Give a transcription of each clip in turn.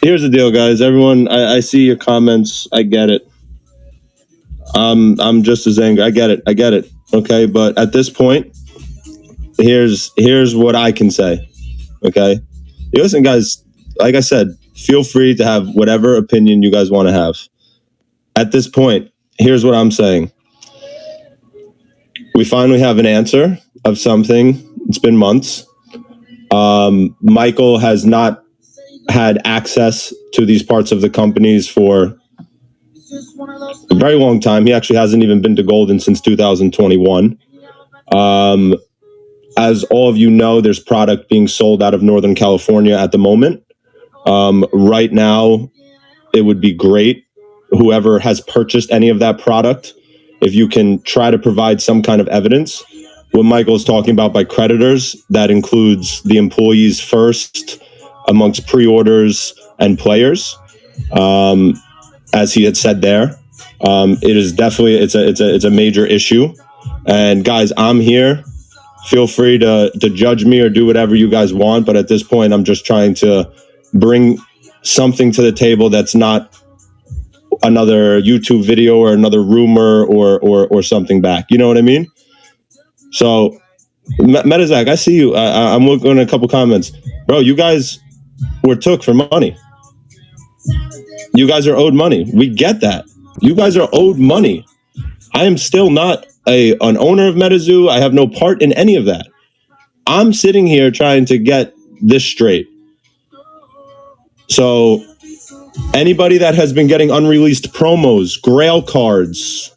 Here's the deal, guys. Everyone, I see your comments. I get it. I'm just as angry. I get it. Okay, but at this point, here's what I can say. Okay, listen, guys. Like I said, feel free to have whatever opinion you guys want to have. At this point, here's what I'm saying. We finally have an answer of something. It's been months. Michael has not had access to these parts of the companies for a very long time. He actually hasn't even been to Golden since 2021. As all of you know, there's product being sold out of Northern California at the moment. Right now, it would be great, whoever has purchased any of that product, if you can try to provide some kind of evidence. What Michael is talking about by creditors, that includes the employees first amongst pre-orders and players. As he had said there, it is definitely, it's a major issue. And guys, I'm here. Feel free to judge me or do whatever you guys want. But at this point, I'm just trying to bring something to the table that's not another YouTube video or another rumor or something back. You know what I mean? So, Metazak, I see you. I'm looking at a couple comments. Bro, you guys were took for money. You guys are owed money. We get that. You guys are owed money. I am still not an owner of MetaZoo. I have no part in any of that. I'm sitting here trying to get this straight. So anybody that has been getting unreleased promos, Grail cards,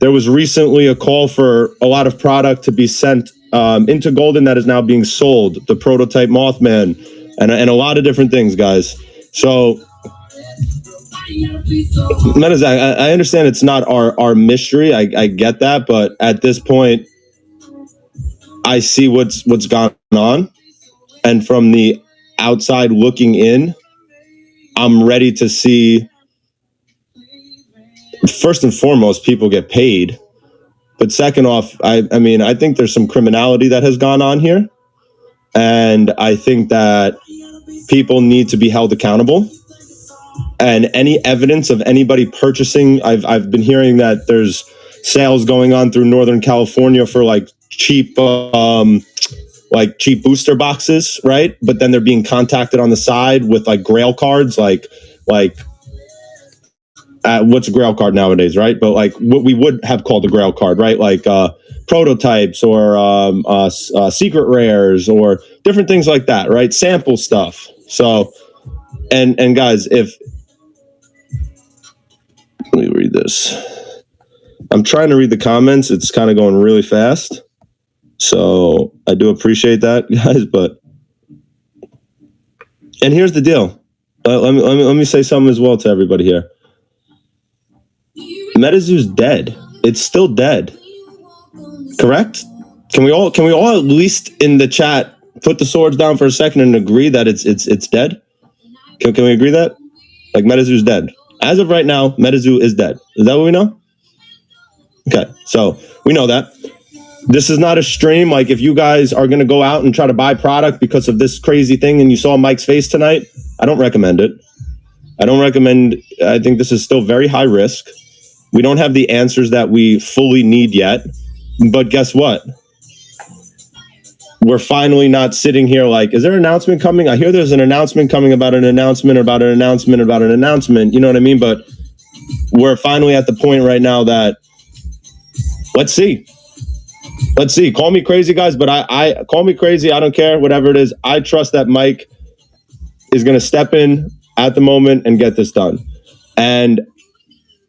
there was recently a call for a lot of product to be sent into Golden that is now being sold, the prototype Mothman, and a lot of different things, guys. So Metazak, I understand it's not our mystery. I get that, but at this point, I see what's gone on, and from the outside looking in, I'm ready to see. First and foremost, people get paid, but second off, I mean, I think there's some criminality that has gone on here, and I think that people need to be held accountable. And any evidence of anybody purchasing, I've been hearing that there's sales going on through Northern California for like cheap booster boxes, right? But then they're being contacted on the side with like Grail cards, like what's a Grail card nowadays, right? But like what we would have called a Grail card, right? Like prototypes or secret rares or different things like that, right? Sample stuff. So, and guys, let me read this. I'm trying to read the comments. It's kind of going really fast. So I do appreciate that, guys. But, and here's the deal. Let me say something as well to everybody here. MetaZoo's dead. It's still dead. Correct? Can we all at least in the chat put the swords down for a second and agree that it's dead? Can we agree that? Like MetaZoo's dead. As of right now, MetaZoo is dead. Is that what we know? Okay, so we know that. This is not a stream. Like if you guys are going to go out and try to buy product because of this crazy thing and you saw Mike's face tonight, I don't recommend it. I think this is still very high risk. We don't have the answers that we fully need yet. But guess what? We're finally not sitting here like, is there an announcement coming? I hear there's an announcement coming about an announcement, about an announcement, about an announcement. You know what I mean? But we're finally at the point right now that let's see. Call me crazy, guys, but I call me crazy. I don't care, whatever it is. I trust that Mike is going to step in at the moment and get this done. And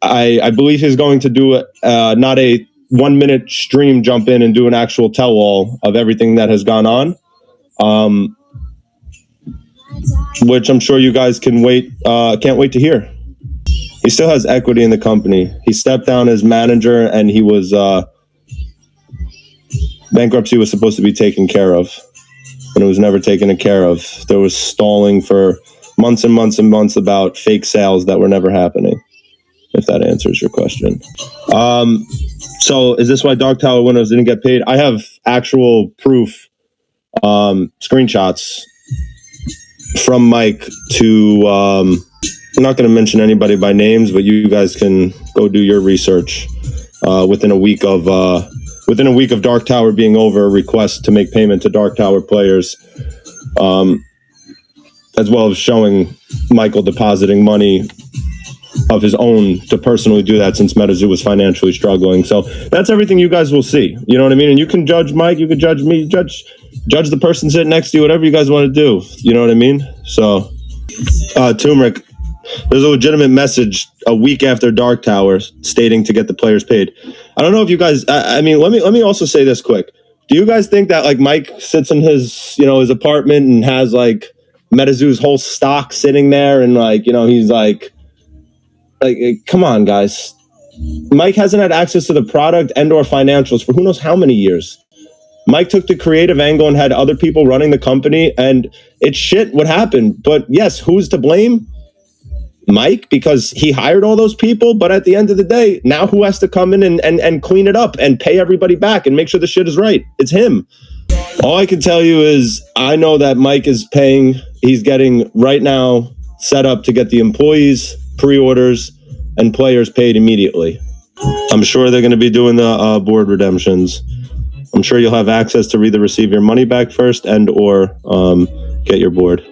I believe he's going to do not a 1 minute stream, jump in and do an actual tell all of everything that has gone on. Which I'm sure you guys can't wait to hear. He still has equity in the company. He stepped down as manager and he was, bankruptcy was supposed to be taken care of, but it was never taken care of. There was stalling for months and months and months about fake sales that were never happening, if that answers your question. So is this why Dark Tower winners didn't get paid? I have actual proof, screenshots from Mike to, I'm not going to mention anybody by names, but you guys can go do your research. Within a week of Dark Tower being over, a request to make payment to Dark Tower players, as well as showing Michael depositing money of his own to personally do that since MetaZoo was financially struggling. So that's everything you guys will see. You know what I mean? And you can judge Mike, you can judge me, judge the person sitting next to you, whatever you guys want to do. You know what I mean? So, Turmeric, there's a legitimate message a week after Dark Tower stating to get the players paid. I don't know if you guys, I mean, let me also say this quick. Do you guys think that like Mike sits in his, his apartment and has like MetaZoo's whole stock sitting there and like, he's like, come on, guys. Mike hasn't had access to the product and or financials for who knows how many years. Mike took the creative angle and had other people running the company, and it's shit what happened. But yes, who's to blame? Mike, because he hired all those people. But at the end of the day, now who has to come in and clean it up and pay everybody back and make sure the shit is right? It's him. All I can tell you is I know that Mike is paying. He's getting right now set up to get the employees, pre-orders, and players paid immediately. I'm sure they're going to be doing the board redemptions. I'm sure you'll have access to either receive your money back first and or get your board.